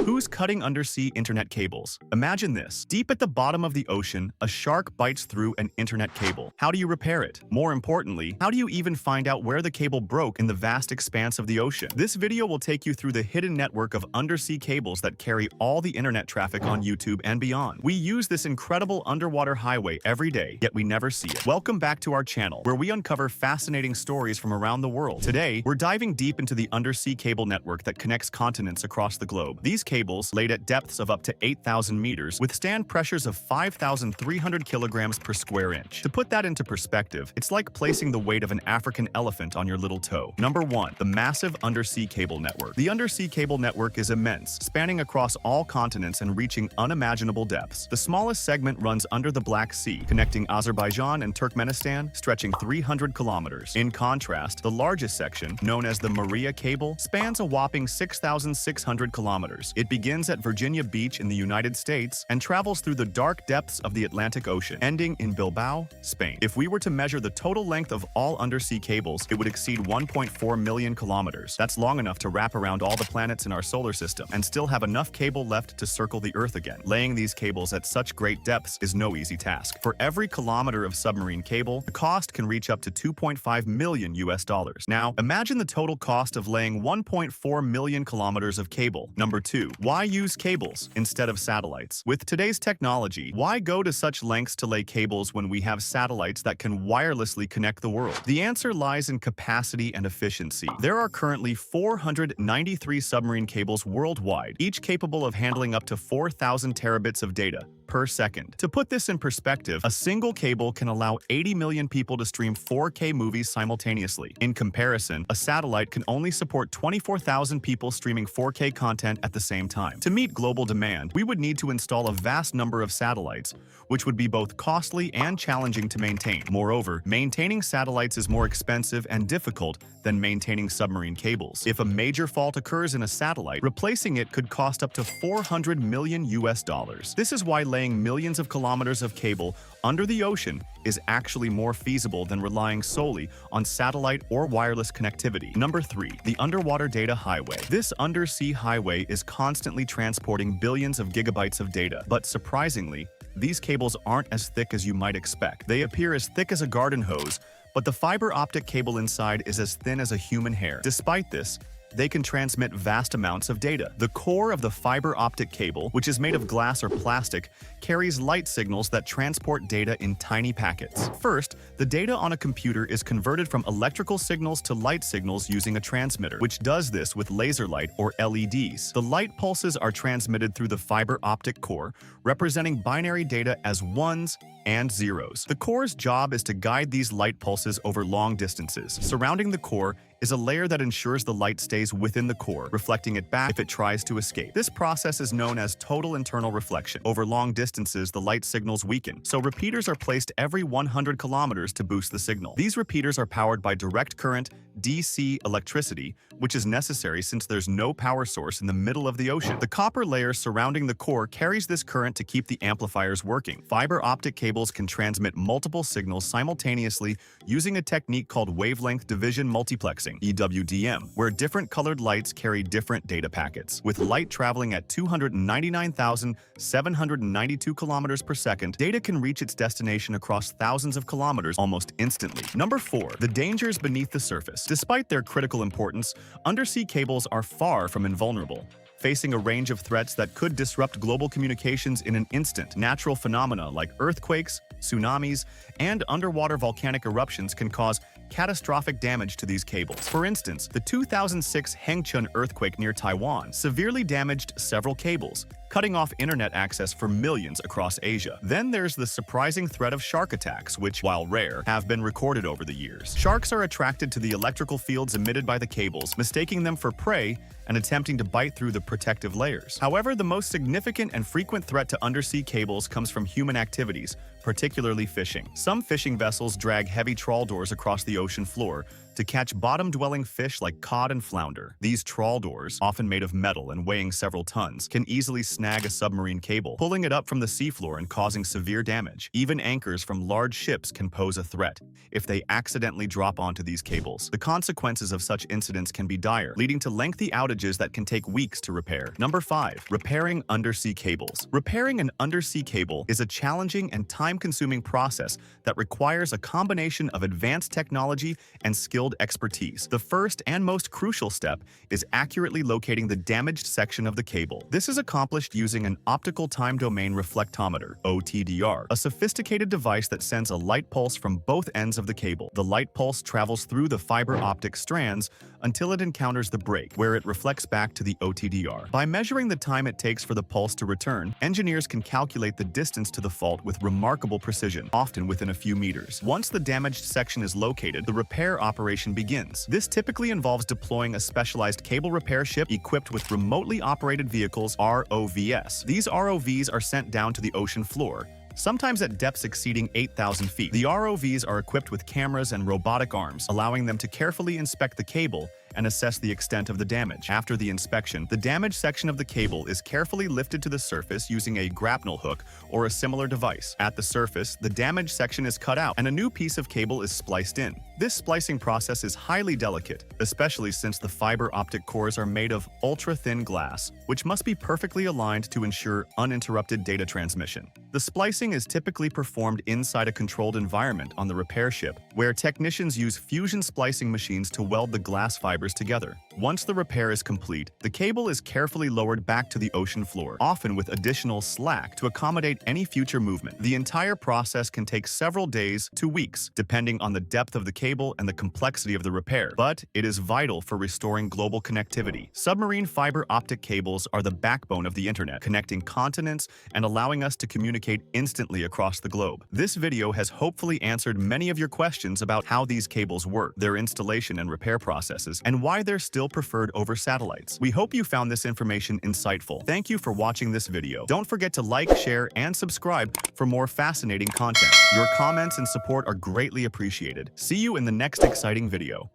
Who's cutting undersea internet cables? Imagine this. Deep at the bottom of the ocean, a shark bites through an internet cable. How do you repair it? More importantly, how do you even find out where the cable broke in the vast expanse of the ocean? This video will take you through the hidden network of undersea cables that carry all the internet traffic on YouTube and beyond. We use this incredible underwater highway every day, yet we never see it. Welcome back to our channel, where we uncover fascinating stories from around the world. Today, we're diving deep into the undersea cable network that connects continents across the globe. These cables, laid at depths of up to 8,000 meters, withstand pressures of 5,300 kilograms per square inch. To put that into perspective, it's like placing the weight of an African elephant on your little toe. Number 1. The massive undersea cable network. The undersea cable network is immense, spanning across all continents and reaching unimaginable depths. The smallest segment runs under the Black Sea, connecting Azerbaijan and Turkmenistan, stretching 300 kilometers. In contrast, the largest section, known as the Maria Cable, spans a whopping 6,600 kilometers. It begins at Virginia Beach in the United States and travels through the dark depths of the Atlantic Ocean, ending in Bilbao, Spain. If we were to measure the total length of all undersea cables, it would exceed 1.4 million kilometers. That's long enough to wrap around all the planets in our solar system and still have enough cable left to circle the Earth again. Laying these cables at such great depths is no easy task. For every kilometer of submarine cable, the cost can reach up to 2.5 million US dollars. Now, imagine the total cost of laying 1.4 million kilometers of cable. Number 2. Why use cables instead of satellites? With today's technology, why go to such lengths to lay cables when we have satellites that can wirelessly connect the world? The answer lies in capacity and efficiency. There are currently 493 submarine cables worldwide, each capable of handling up to 4,000 terabits of data per second. To put this in perspective, a single cable can allow 80 million people to stream 4K movies simultaneously. In comparison, a satellite can only support 24,000 people streaming 4K content at the same time. To meet global demand, we would need to install a vast number of satellites, which would be both costly and challenging to maintain. Moreover, maintaining satellites is more expensive and difficult than maintaining submarine cables. If a major fault occurs in a satellite, replacing it could cost up to 400 million US dollars. This is why laying millions of kilometers of cable under the ocean is actually more feasible than relying solely on satellite or wireless connectivity. Number 3. The underwater data highway. This undersea highway is constantly transporting billions of gigabytes of data, but surprisingly, these cables aren't as thick as you might expect. They appear as thick as a garden hose, but the fiber optic cable inside is as thin as a human hair. Despite this, they can transmit vast amounts of data. The core of the fiber optic cable, which is made of glass or plastic, carries light signals that transport data in tiny packets. First, the data on a computer is converted from electrical signals to light signals using a transmitter, which does this with laser light or LEDs. The light pulses are transmitted through the fiber optic core, representing binary data as ones and zeros. The core's job is to guide these light pulses over long distances. Surrounding the core is a layer that ensures the light stays within the core, reflecting it back if it tries to escape. This process is known as total internal reflection. Over long distances, the light signals weaken, so repeaters are placed every 100 kilometers to boost the signal. These repeaters are powered by direct current, DC electricity, which is necessary since there's no power source in the middle of the ocean. The copper layer surrounding the core carries this current to keep the amplifiers working. Fiber optic cables can transmit multiple signals simultaneously using a technique called wavelength division multiplexing, EWDM, where different colored lights carry different data packets. With light traveling at 299,792 kilometers per second, data can reach its destination across thousands of kilometers almost instantly. Number 4. The dangers beneath the surface. Despite their critical importance, undersea cables are far from invulnerable, facing a range of threats that could disrupt global communications in an instant. Natural phenomena like earthquakes, tsunamis, and underwater volcanic eruptions can cause catastrophic damage to these cables. For instance, the 2006 Hengchun earthquake near Taiwan severely damaged several cables, cutting off internet access for millions across Asia. Then there's the surprising threat of shark attacks, which, while rare, have been recorded over the years. Sharks are attracted to the electrical fields emitted by the cables, mistaking them for prey and attempting to bite through the protective layers. However, the most significant and frequent threat to undersea cables comes from human activities, particularly fishing. Some fishing vessels drag heavy trawl doors across the ocean floor, to catch bottom-dwelling fish like cod and flounder. These trawl doors, often made of metal and weighing several tons, can easily snag a submarine cable, pulling it up from the seafloor and causing severe damage. Even anchors from large ships can pose a threat if they accidentally drop onto these cables. The consequences of such incidents can be dire, leading to lengthy outages that can take weeks to repair. Number 5. Repairing undersea cables. Repairing an undersea cable is a challenging and time-consuming process that requires a combination of advanced technology and skilled expertise. The first and most crucial step is accurately locating the damaged section of the cable. This is accomplished using an optical time domain reflectometer, OTDR, a sophisticated device that sends a light pulse from both ends of the cable. The light pulse travels through the fiber optic strands until it encounters the break, where it reflects back to the OTDR. By measuring the time it takes for the pulse to return, engineers can calculate the distance to the fault with remarkable precision, often within a few meters. Once the damaged section is located, the repair operation begins. This typically involves deploying a specialized cable repair ship equipped with remotely operated vehicles, ROVs. These ROVs are sent down to the ocean floor, sometimes at depths exceeding 8,000 feet. The ROVs are equipped with cameras and robotic arms, allowing them to carefully inspect the cable and assess the extent of the damage. After the inspection, the damaged section of the cable is carefully lifted to the surface using a grapnel hook or a similar device. At the surface, the damaged section is cut out and a new piece of cable is spliced in. This splicing process is highly delicate, especially since the fiber optic cores are made of ultra-thin glass, which must be perfectly aligned to ensure uninterrupted data transmission. The splicing is typically performed inside a controlled environment on the repair ship, where technicians use fusion splicing machines to weld the glass fibers together. Once the repair is complete, the cable is carefully lowered back to the ocean floor, often with additional slack to accommodate any future movement. The entire process can take several days to weeks, depending on the depth of the cable and the complexity of the repair, but it is vital for restoring global connectivity. Submarine fiber optic cables are the backbone of the internet, connecting continents and allowing us to communicate instantly across the globe. This video has hopefully answered many of your questions about how these cables work, their installation and repair processes, and why they're still preferred over satellites. We hope you found this information insightful. Thank you for watching this video. Don't forget to like, share, and subscribe for more fascinating content. Your comments and support are greatly appreciated. See you in the next exciting video.